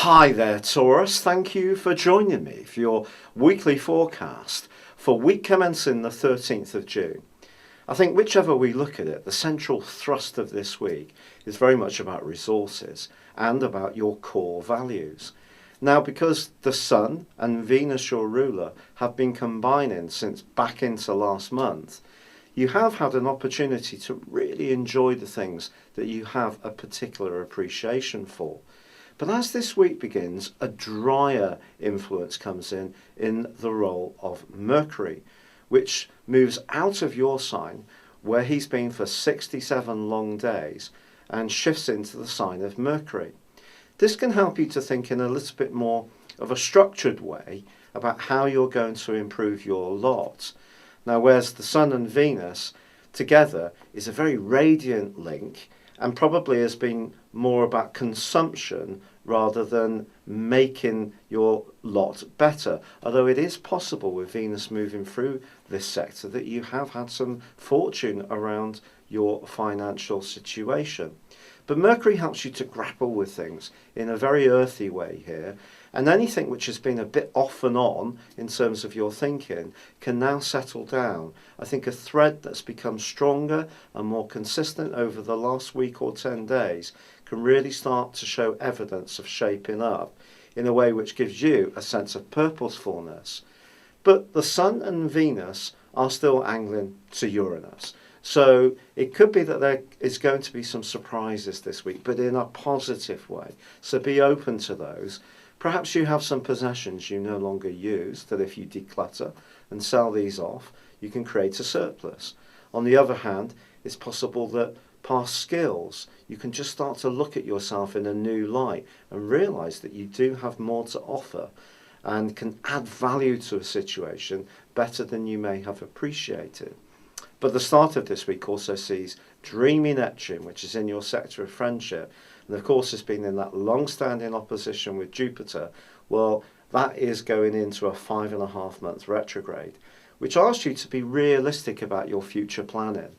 Hi there, Taurus. Thank you for joining me for your weekly forecast for week commencing the 13th of June. I think whichever we look at it, the central thrust of this week is very much about resources and about your core values. Now, because the Sun and Venus, your ruler, have been combining since back into last month, you have had an opportunity to really enjoy the things that you have a particular appreciation for. But as this week begins, a drier influence comes in the role of Mercury, which moves out of your sign, where he's been for 67 long days, and shifts into the sign of Mercury. This can help you to think in a little bit more of a structured way about how you're going to improve your lot. Now, whereas the Sun and Venus together is a very radiant link, and probably has been more about consumption rather than making your lot better. Although it is possible with Venus moving through this sector that you have had some fortune around your financial situation. But Mercury helps you to grapple with things in a very earthy way here, and anything which has been a bit off and on in terms of your thinking can now settle down. I think a thread that's become stronger and more consistent over the last week or 10 days can really start to show evidence of shaping up in a way which gives you a sense of purposefulness. But the Sun and Venus are still angling to Uranus. So it could be that there is going to be some surprises this week, but in a positive way. So be open to those. Perhaps you have some possessions you no longer use that if you declutter and sell these off, you can create a surplus. On the other hand, it's possible that past skills, you can just start to look at yourself in a new light and realise that you do have more to offer and can add value to a situation better than you may have appreciated. But the start of this week also sees dreamy Neptune, which is in your sector of friendship, and of course has been in that long-standing opposition with Jupiter. Well, that is going into a 5.5-month retrograde, which asks you to be realistic about your future planning.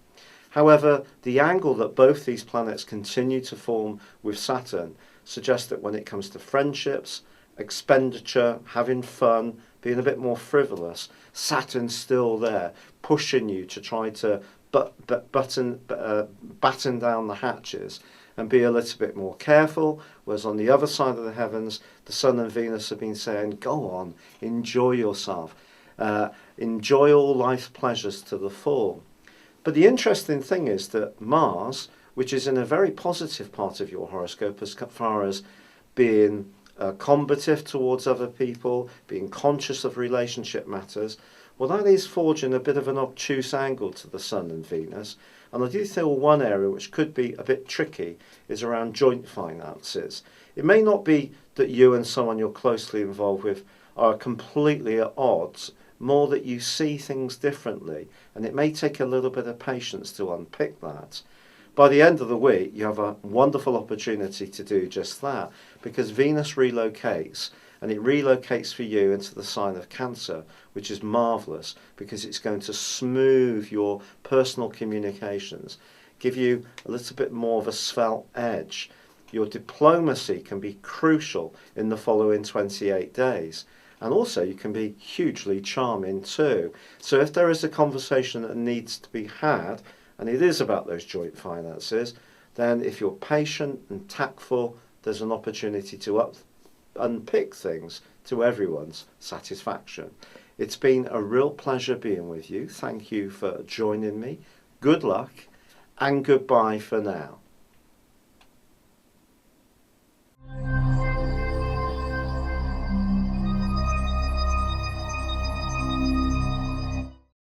However, the angle that both these planets continue to form with Saturn suggests that when it comes to friendships, expenditure, having fun, being a bit more frivolous, Saturn's still there, pushing you to try to batten down the hatches and be a little bit more careful, whereas on the other side of the heavens, the Sun and Venus have been saying, go on, enjoy yourself, enjoy all life's pleasures to the full. But the interesting thing is that Mars, which is in a very positive part of your horoscope as far as being combative towards other people, being conscious of relationship matters, well, that is forging a bit of an obtuse angle to the Sun and Venus. And I do feel one area which could be a bit tricky is around joint finances. It may not be that you and someone you're closely involved with are completely at odds, more that you see things differently, and it may take a little bit of patience to unpick that. By the end of the week, you have a wonderful opportunity to do just that, because Venus relocates, and it relocates for you into the sign of Cancer, which is marvellous, because it's going to smooth your personal communications, give you a little bit more of a svelte edge. Your diplomacy can be crucial in the following 28 days. And also you can be hugely charming too. So if there is a conversation that needs to be had, and it is about those joint finances, then if you're patient and tactful, there's an opportunity to unpick things to everyone's satisfaction. It's been a real pleasure being with you. Thank you for joining me. Good luck and goodbye for now.